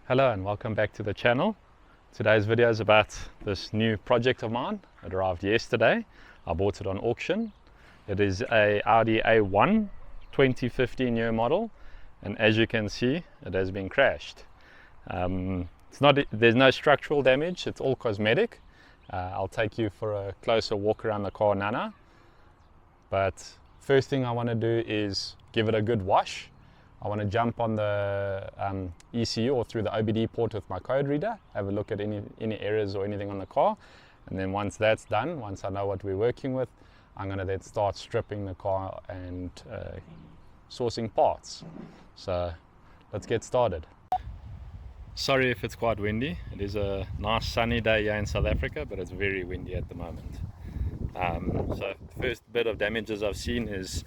Hello and welcome back to the channel. Today's video is about this new project of mine. It arrived yesterday. I bought it on auction. It is a Audi A1 2015 year model, and as you can see, it has been crashed. There's no structural damage, it's all cosmetic. I'll take you for a closer walk around the car now. But first thing I want to do is give it a good wash. I want to jump on the ECU or through the OBD port with my code reader, have a look at any errors or anything on the car, and then once that's done, once I know what we're working with, I'm going to then start stripping the car and sourcing parts. So let's get started. Sorry if it's quite windy. It is a nice sunny day here in South Africa, but it's very windy at the moment. So the first bit of damages I've seen is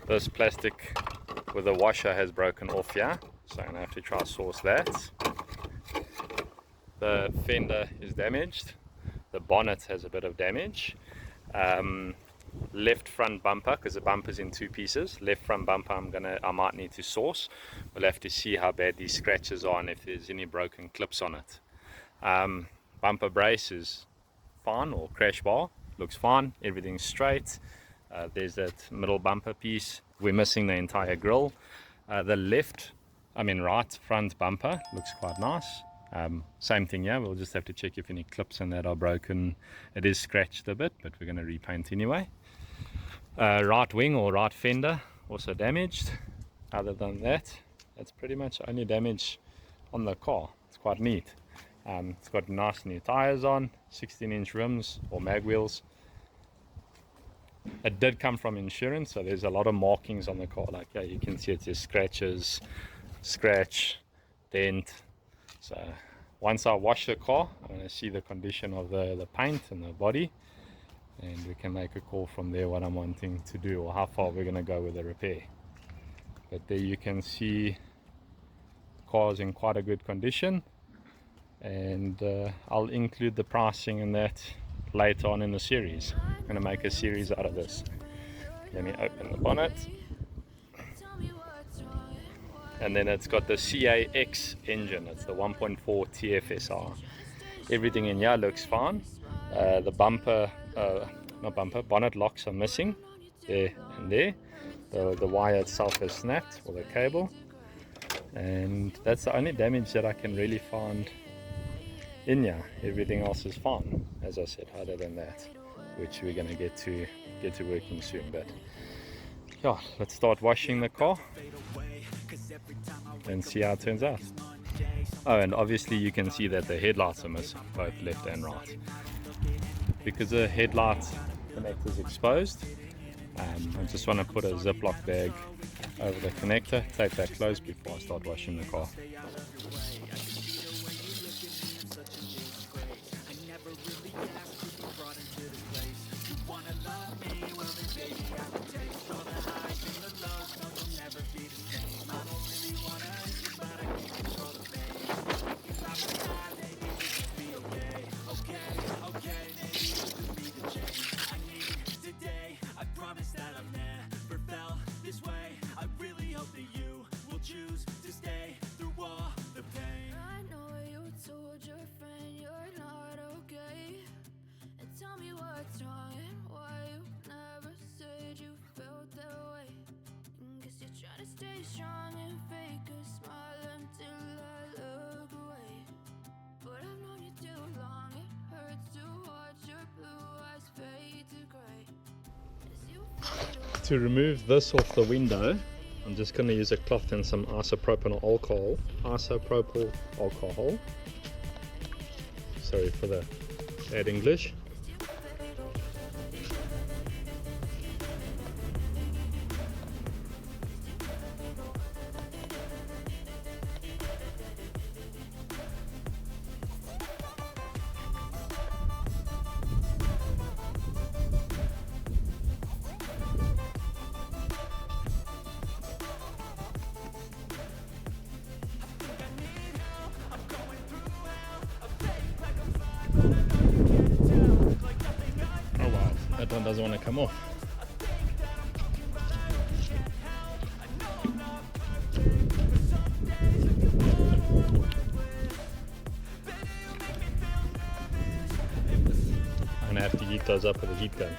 this plastic with the washer has broken off here, so I'm going to have to try to source that. The fender is damaged, the bonnet has a bit of damage, left front bumper, because the bumper's in two pieces, left front bumper I might need to source. We'll have to see how bad these scratches are and if there's any broken clips on it. Bumper brace is fine, or crash bar, looks fine, everything's straight. There's that middle bumper piece. We're missing the entire grille. The right front bumper looks quite nice. Same thing here, we'll just have to check if any clips in that are broken. It is scratched a bit, but we're going to repaint anyway. Right wing or right fender also damaged. Other than that, that's pretty much the only damage on the car. It's quite neat. It's got nice new tires on, 16-inch rims or mag wheels. It did come from insurance, so there's a lot of markings on the car. Like, yeah, you can see it says scratches, scratch, dent. So once I wash the car, I'm going to see the condition of the paint and the body, and we can make a call from there what I'm wanting to do or how far we're going to go with the repair. But there you can see the car's in quite a good condition, and I'll include the pricing in that later on in the series. I'm going to make a series out of this. Let me open the bonnet. And then it's got the CAX engine. It's the 1.4 TFSI. Everything in here looks fine. The bonnet locks are missing there and there. The wire itself has snapped, or the cable. And that's the only damage that I can really find in here. Everything else is fine, as I said, other than that, which we're going to get to working soon. But yeah, let's start washing the car and see how it turns out. Oh, and obviously you can see that the headlights are missing, both left and right, because the headlight connector is exposed. I just want to put a Ziploc bag over the connector, tape that closed before I start washing the car. To remove this off the window, I'm just going to use a cloth and some isopropyl alcohol. Sorry for the bad English. That one doesn't want to come off. heat those up with a heat gun.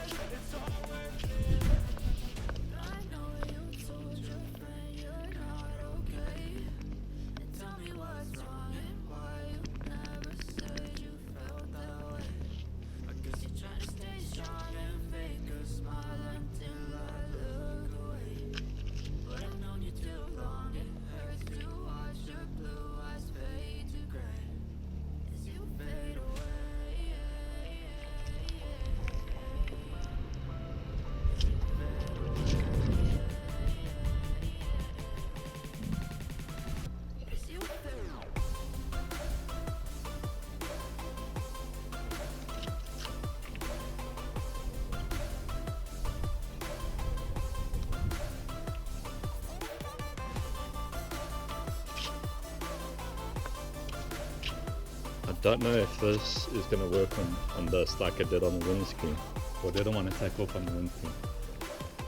I don't know if this is going to work on this like it did on the windscreen, or didn't want to take off on the windscreen.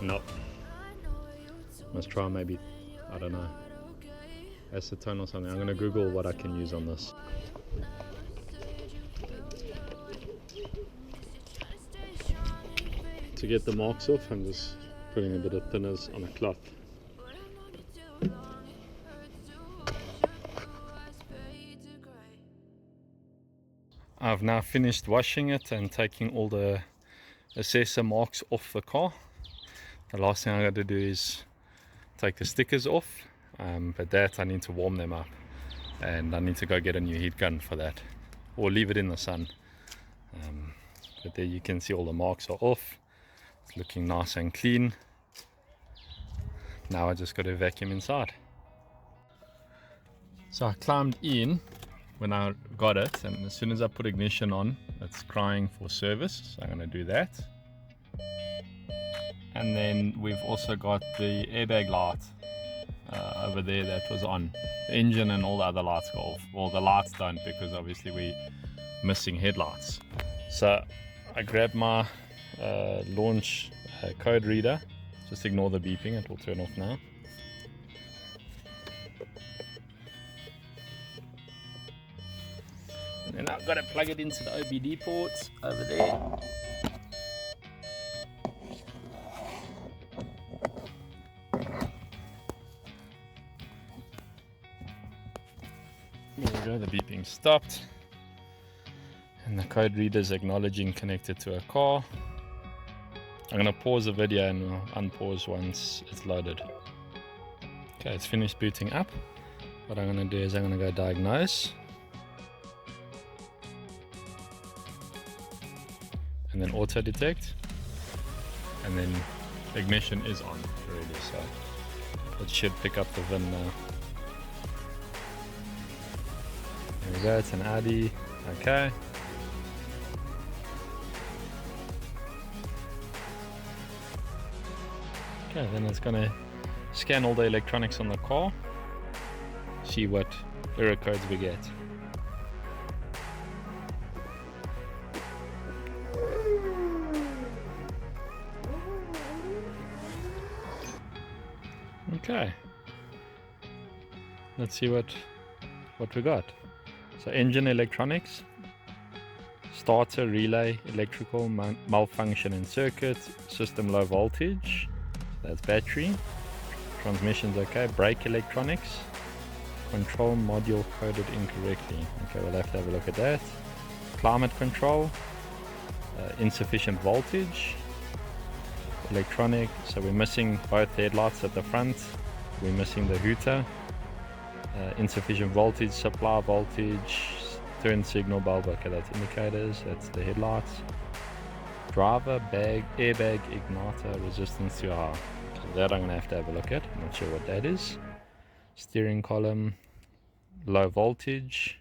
Nope. Let's try maybe, I don't know, acetone or something. I'm going to Google what I can use on this. To get the marks off, I'm just putting a bit of thinners on a cloth. I've now finished washing it and taking all the assessor marks off the car. The last thing I got to do is take the stickers off, but that I need to warm them up, and I need to go get a new heat gun for that, or leave it in the sun. But there you can see all the marks are off. It's looking nice and clean. Now I just got to vacuum inside. So I climbed in when I got it, and as soon as I put ignition on, it's crying for service, so I'm going to do that. And then we've also got the airbag light over there that was on. The engine and all the other lights go off. Well, the lights don't, because obviously we're missing headlights. So I grabbed my launch code reader. Just ignore the beeping, it will turn off now. And then I've got to plug it into the OBD ports over there. There we go, the beeping stopped. And the code reader is acknowledging connected to a car. I'm going to pause the video and I'll unpause once it's loaded. Okay, it's finished booting up. What I'm going to do is I'm going to go diagnose. And then auto detect, and then ignition is on already, so it should pick up the VIN now. There we go, it's an Audi. Okay. Okay, then it's gonna scan all the electronics on the car, see what error codes we get. Okay, let's see what we got. So engine electronics, starter, relay, electrical malfunction in circuit, system low voltage, that's battery, transmission's okay, brake electronics, control module coded incorrectly. Okay, we'll have to have a look at that. Climate control, insufficient voltage, electronic, so we're missing both headlights at the front, we're missing the hooter, insufficient voltage, supply voltage, turn signal bulb, okay, that's indicators, that's the headlights, driver, bag, airbag, igniter, resistance to R. So that I'm going to have a look at, I'm not sure what that is. Steering column, low voltage,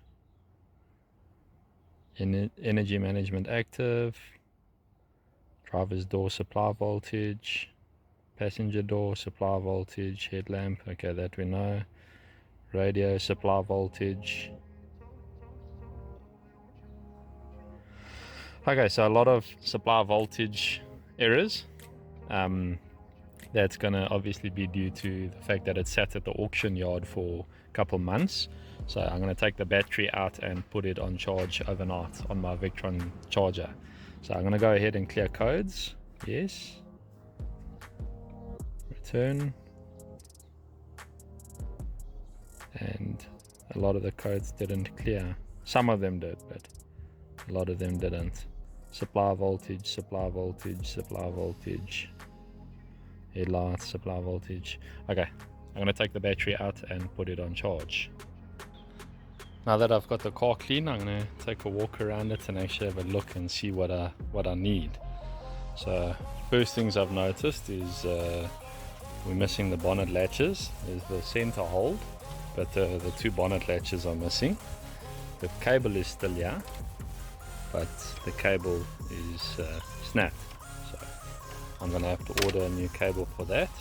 energy management active, driver's door supply voltage, passenger door supply voltage, headlamp, okay, that we know, radio supply voltage. Okay, so a lot of supply voltage errors. That's gonna obviously be due to the fact that it sat at the auction yard for a couple months. So I'm gonna take the battery out and put it on charge overnight on my Victron charger. So I'm going to go ahead and clear codes. Yes. Return. And a lot of the codes didn't clear. Some of them did, but a lot of them didn't. Supply voltage, supply voltage, supply voltage. Headlights, supply voltage. Okay, I'm going to take the battery out and put it on charge. Now that I've got the car clean, I'm going to take a walk around it and actually have a look and see what I need. So first things I've noticed is we're missing the bonnet latches. There's the center hold, but the two bonnet latches are missing. The cable is still here, but the cable is snapped. So I'm going to have to order a new cable for that.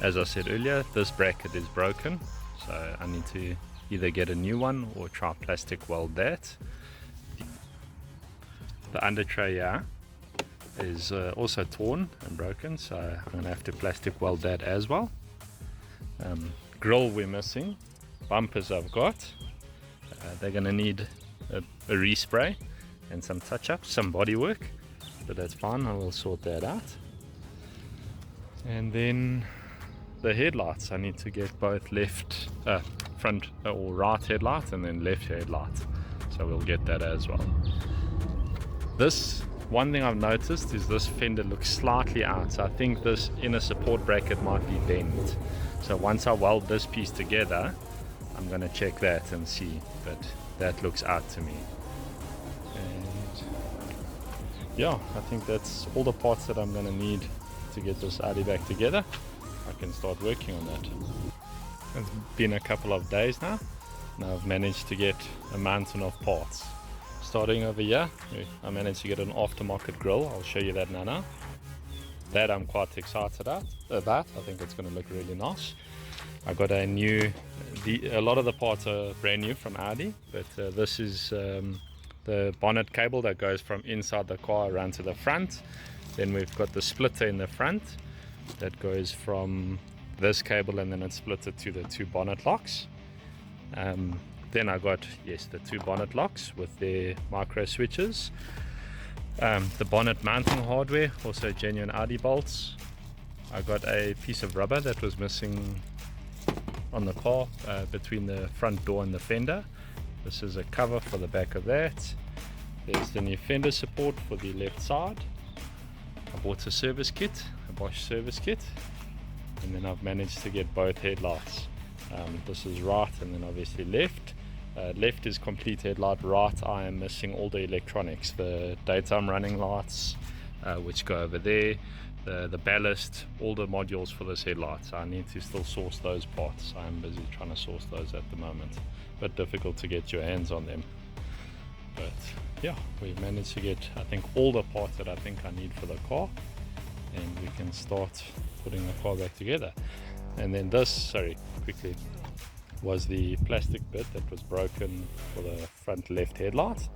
As I said earlier, this bracket is broken. So I need to either get a new one or try plastic weld that. The under tray here is also torn and broken, so I'm going to have to plastic weld that as well. Grill we're missing. Bumpers I've got. They're going to need a respray and some touch-ups, some body work, but that's fine, I will sort that out. And then the headlights, I need to get both left, front or right headlight and then left headlight, so we'll get that as well. This one thing I've noticed is this fender looks slightly out, so I think this inner support bracket might be bent. So once I weld this piece together, I'm going to check that and see, but that looks out to me. And yeah, I think that's all the parts that I'm going to need to get this Audi back together. I can start working on that. It's been a couple of days now, and I've managed to get a mountain of parts. Starting over here, I managed to get an aftermarket grille. I'll show you that now. That I'm quite excited about. I think it's going to look really nice. I got a new, a lot of the parts are brand new from Audi, but this is the bonnet cable that goes from inside the car around to the front. Then we've got the splitter in the front that goes from this cable and then it's split to the two bonnet locks. Then I got, yes, the two bonnet locks with their micro switches. The bonnet mounting hardware, also genuine Audi bolts. I got a piece of rubber that was missing on the car between the front door and the fender. This is a cover for the back of that. There's the new fender support for the left side. I bought a service kit, a Bosch service kit, and then I've managed to get both headlights. This is right and then obviously left. Left is complete headlight, right I am missing all the electronics, the daytime running lights which go over there, the ballast, all the modules for this headlight. So I need to still source those parts. I'm busy trying to source those at the moment, but difficult to get your hands on them. But yeah, we've managed to get, I think, all the parts that I think I need for the car, and we can start putting the car back together. And then this, sorry, quickly, was the plastic bit that was broken for the front left headlight.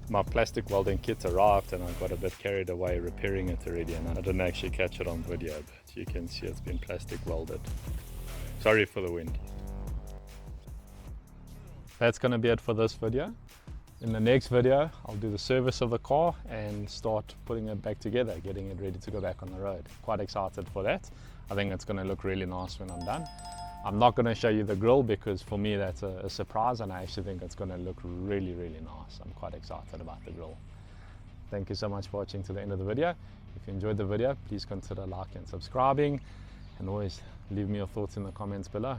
My plastic welding kit arrived and I got a bit carried away repairing it already, and I didn't actually catch it on video, but you can see it's been plastic welded. Sorry for the wind. That's going to be it for this video. In the next video, I'll do the service of the car and start putting it back together, getting it ready to go back on the road. Quite excited for that. I think it's going to look really nice when I'm done. I'm not going to show you the grille because for me that's a surprise, and I actually think it's going to look really, really nice. I'm quite excited about the grille. Thank you so much for watching to the end of the video. If you enjoyed the video, please consider liking and subscribing, and always leave me your thoughts in the comments below.